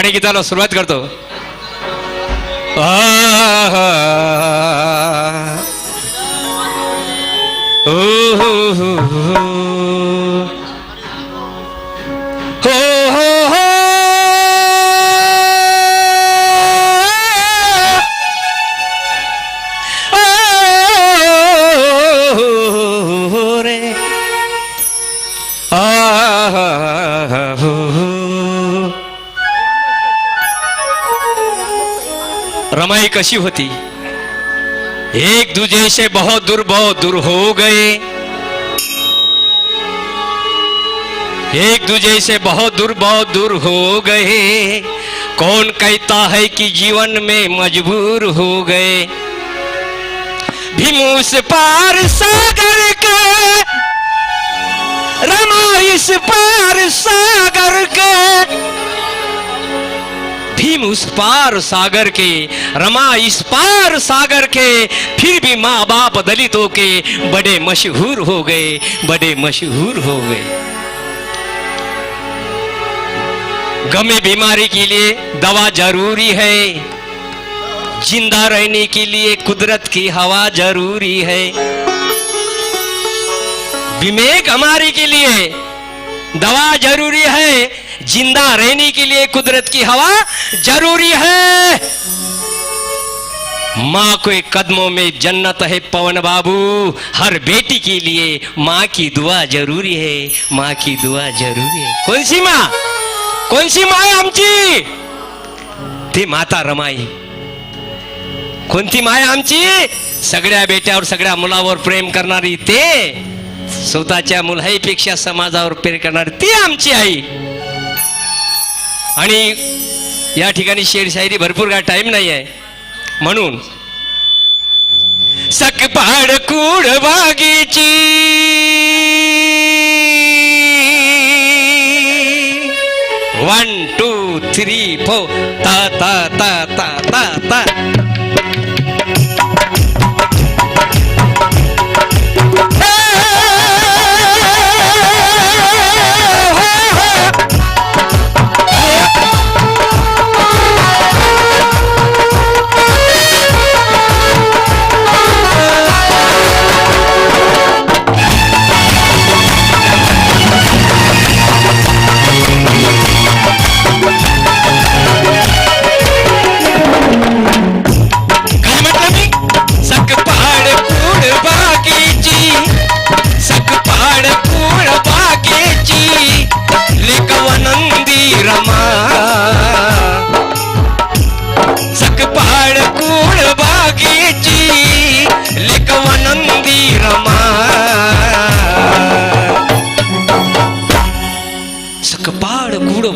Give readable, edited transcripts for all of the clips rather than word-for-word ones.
आणि गीताला सुरुवात करतो. रमाई कशी होती. एक दूजे से बहुत दूर हो गए. एक दूजे से बहुत दूर हो गए. कौन कहता है कि जीवन में मजबूर हो गए. भीम उस पार सागर के, रमा इस पार सागर के. भीम उस पार सागर के, रमा इस पार सागर के. फिर भी माँ बाप दलितों के बड़े मशहूर हो गए, बड़े मशहूर हो गए. गमे बीमारी के लिए दवा जरूरी है. जिंदा रहने के लिए कुदरत की हवा जरूरी है. बीमेक हमारी के लिए दवा जरूरी है. जिंदा रहने के लिए कुदरत की हवा जरूरी है. माँ के कदमों में जन्नत है पवन बाबू. हर बेटी के लिए माँ की दुआ जरूरी है. माँ की दुआ जरूरी है. कौन सी माँ? कौन सी माँ आहे आमची? ती माता रमाई. कोणती माय आमची? सगळ्या बेट्यावर सगळ्या मुलावर प्रेम करणारी, ते स्वतःच्या मुलाईपेक्षा समाजावर प्रेम करणारी ती आमची आई. आणि या ठिकाणी शेर शायरी भरपूर काय टाइम नाही आहे म्हणून सकपाड कूड बागीची 1 2 3 4 ता ता ता ता ता ता.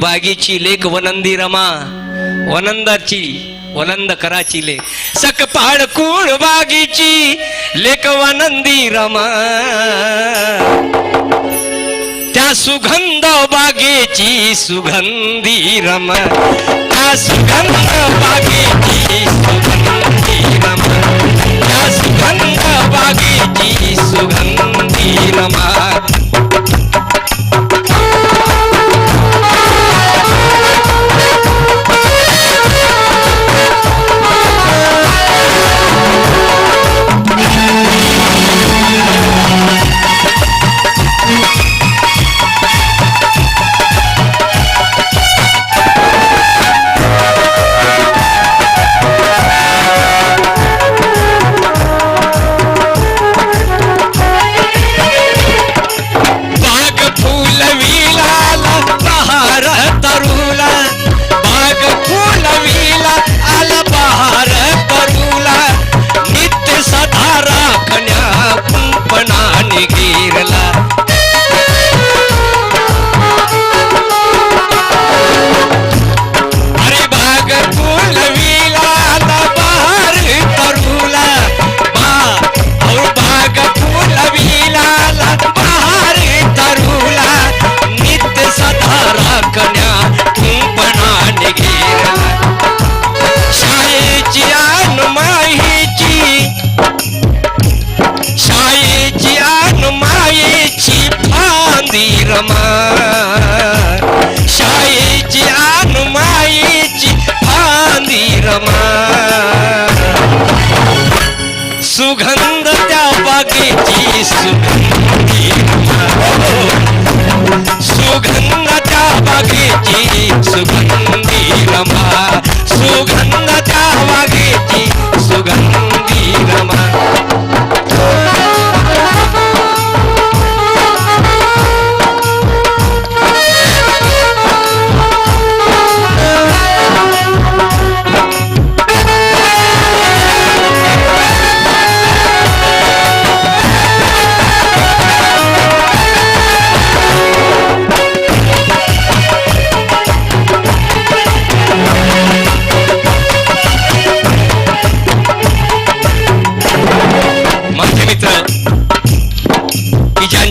बागेची लेक वनंदी रमा. वनंदाची वनंद कराची लेक. सकपाड कूड बागीची लेक वनंदी रमा. त्या सुगंध बागेची सुगंधी रमा. त्या सुगंध बागेची सुगंधी रमा. त्या सुगंध बागेची सुगंधी रमा.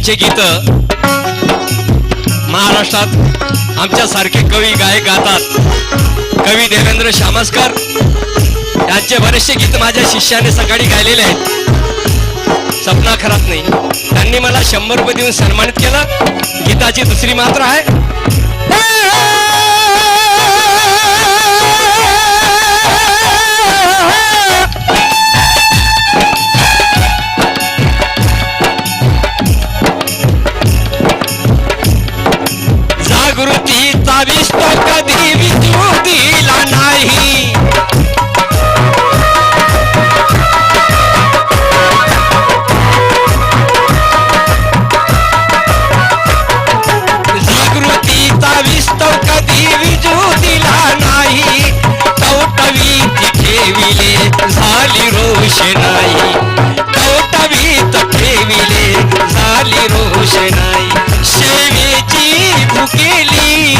त्यांचे गीत महाराष्ट्रात आमच्यासारखे कवी गायक गातात. कवी देवेंद्र शामसकर यांचे बरेचसे गीत माझ्या शिष्याने सकाळी गायलेले आहेत. सपना खरात नाही, त्यांनी मला 100 रुपये देऊन सन्मानित केलं. गीताची दुसरी मात्रा आहे. जागृतीचा विस्तार कधी विसरू दिला नाही. जागृतीचा विस्तार कधी विजू दिला नाही. टवटवीत ठेविले झाली रोषणाई. टवटवीत ठेविले झाली रोषणाई. सेवेची भुकेली.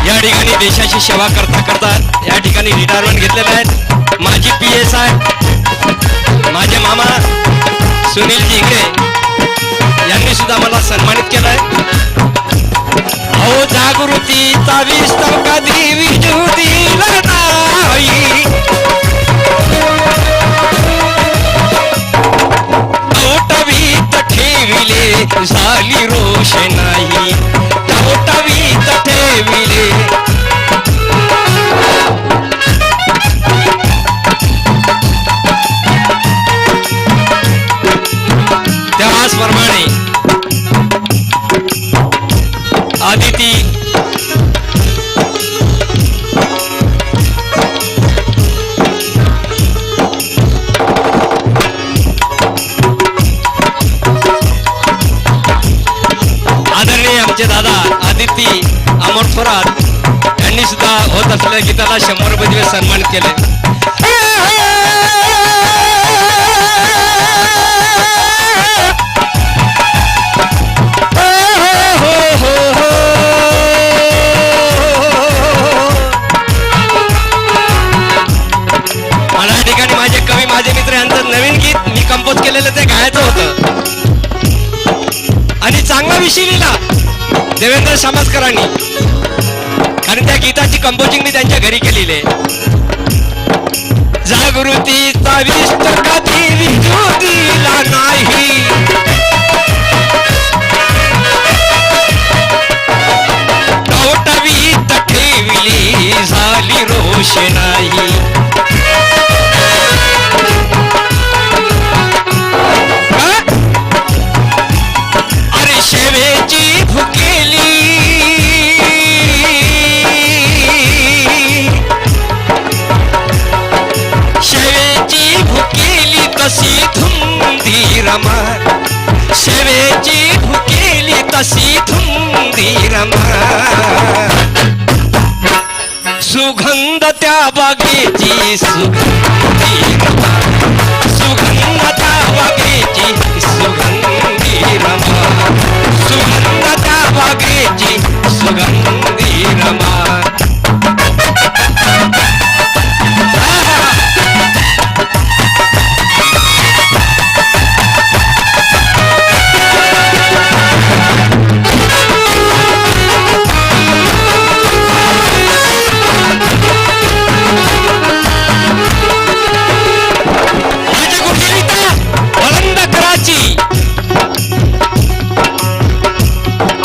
या ठिकाणी देशाची सेवा करता करता या ठिकाणी रिटायरमेंट घेतलेले आहेत माजी PSI माझे मामा सुनीलजी इंगळे यांनी सुद्धा मला सन्मानित केलंय. अहो जागृतीचा विस्तार कधी विजू दिला नाही. टवटवीत ठेविले झाली रोषणाई. टवटवीत ठेविले. त्याचप्रमाणे आदिती आदरणीय आमचे दादा आदिती अमर थोरात यांनी सुद्धा होत असलेल्या गीताला 100 रुपये दिवस सन्मानित केले. मला या ठिकाणी माझे कवी माझे मित्र यांचं नवीन गीत मी कंपोज केलेलं ते गायचं होतं आणि चांगला विषय लिहिला देवेंद्र शामसकरांनी, कारण त्या गीताची कंपोजिंग मी त्यांच्या घरी केलेली आहे. जागृतीचा विस्तार कधी विजू दिला नाही. टवटवीत ठेविली झाली रोषणाई. अरे शेवेची भुकेली. शेवेची भुकेली कशी धुंदी रमा. शेवेची भुकेली तशी धुंदी रमा. सुगंध त्या बागेची सुगंधी रमा. सुगंध त्या बागेची सुगंधी रमा. सुगंध त्या बागेची सुगंधी रमा.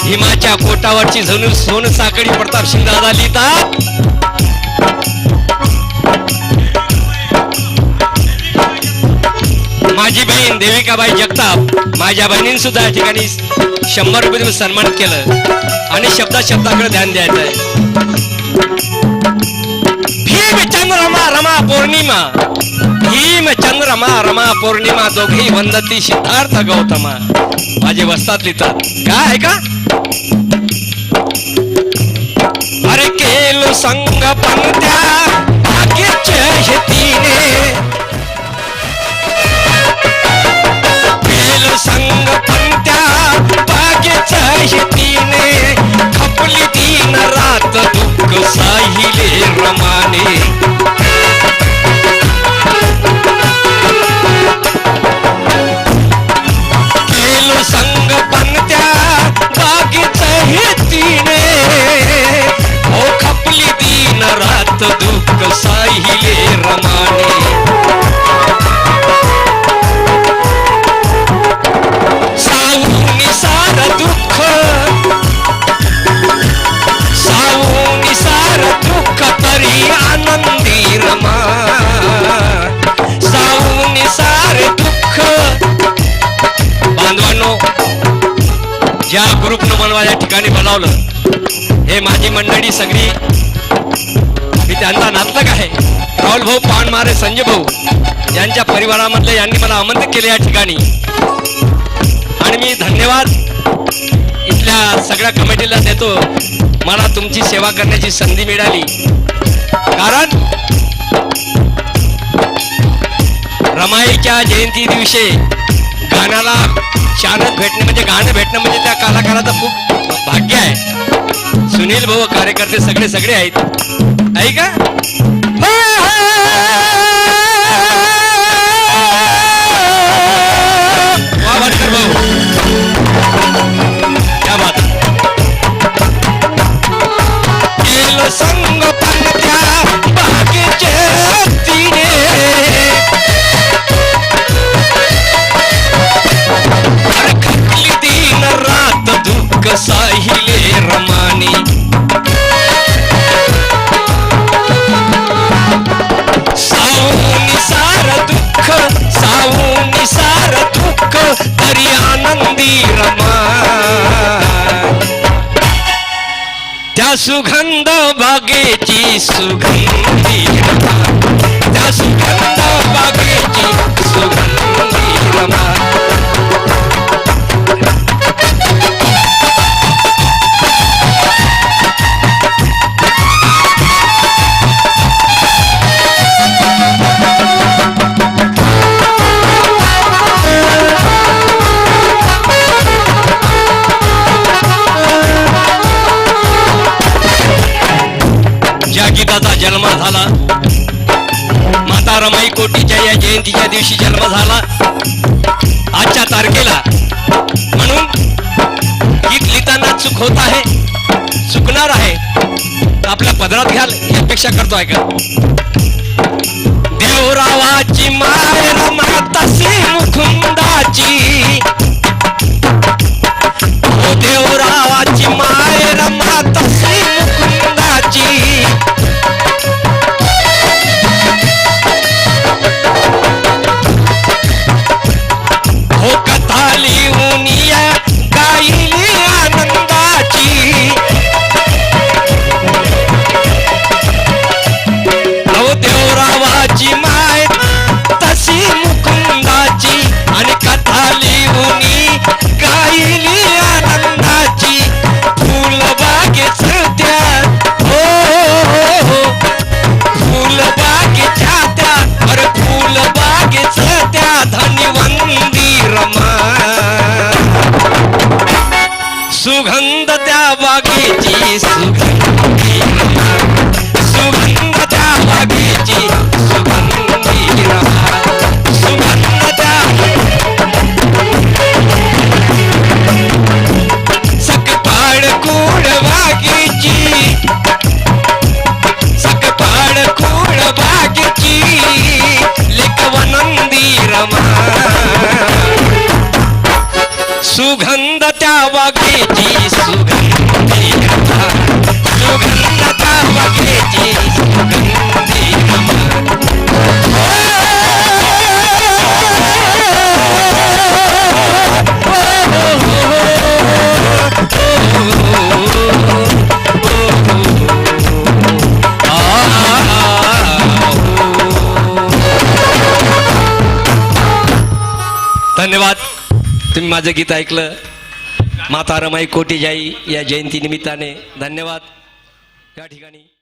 हिमाच्या कोटावरची जणू सोन साकडी प्रताप सिंग दादा लिहितात. माझी बहीण देविकाबाई जगताप माझ्या बहिणीने सुद्धा या ठिकाणी 100 रुपये देऊन सन्मानित केलं आणि शब्दाकडे ध्यान द्यायचं आहे. भीम चंद्रमा रमा पौर्णिमा. भीम चंद्रमा रमा पौर्णिमा दोघे वंदती सिद्धार्थ गौतमा. माझे वस्तात लिहितात काय आहे का. अरे केलो संग पंत्या भाग्याच्या शेतीने. केलो संग पंत्या भाग्याच्या शेतीने. खपली दिन रात दुःख साहिले रमाने. ठिकाणी बोलावलं. हे माझी मंडळी सगळी, मी त्यांचा नातलग आहे. राहुल भाऊ पानमारे, संजय भाऊ यांच्या परिवारामधले यांनी मला आमंत्रित केले या ठिकाणी. आणि मी धन्यवाद इथल्या सगळ्या कमिटीला देतो. मला तुमची सेवा करण्याची संधी मिळाली. कारण रमाईच्या जयंती दिवशी गाण्याला शानच भेटणे म्हणजे गाणं भेटणं म्हणजे त्या कलाकाराचं खूप भाग्य आहे. सुनील भाऊ कार्यकर्ते सगळे सगळे आहेत. आहे का? वावरकर भाऊ, क्या बात. केलं संग पण त्या बागेचे तिने, अरे खटली दिन रात दुःख साहिले रमानी. सावून सार दुःख तरी आनंदी रमा. त्या सुगंध बागेची सुगंधी रमा, त्या सुगंध बागेची सुगंधी रमा. गीताचा जन्म झाला, माता रमाई कोटीच्या या जयंतीच्या दिवशी जन्म झाला आजच्या तारखेला. म्हणून गीत लिहिताना चूक होत आहे, चुकणार आहे, आपल्या पदरात घ्याल ही अपेक्षा करतो. ऐका. देवरावाची माय रमा तशी मुकुंदाची, देवरावाची माय रमा तशी मुकुंदाची. हो कथा लिहून या गायली आनंदाची. हो देवरावाची माय तशी मुकुंदाची, आणि कथा लिहून गायली आनंदाची. फुलबागेच त्या हो फुलबागेच्या त्या, अरे फुलबागेच त्या धनिवंदी रमा. सुगंध त्या बागेची सुगंधी रमा, सुगंध त्या बागेची सुगंधी रमा. सुगंध त्या सकपाड कुड बागेची, सकपाड कुड बागेची लेकवनंदी रमा. सुगंध त्या बागेची सुगंधी रमा, सुगंध त्या बागेची सुगंधी रमा. धन्यवाद. तुम्ही माझं गीत ऐकलं माता रमाई कोटीजाई या जयंती निमित्ताने. धन्यवाद. या ठिकाणी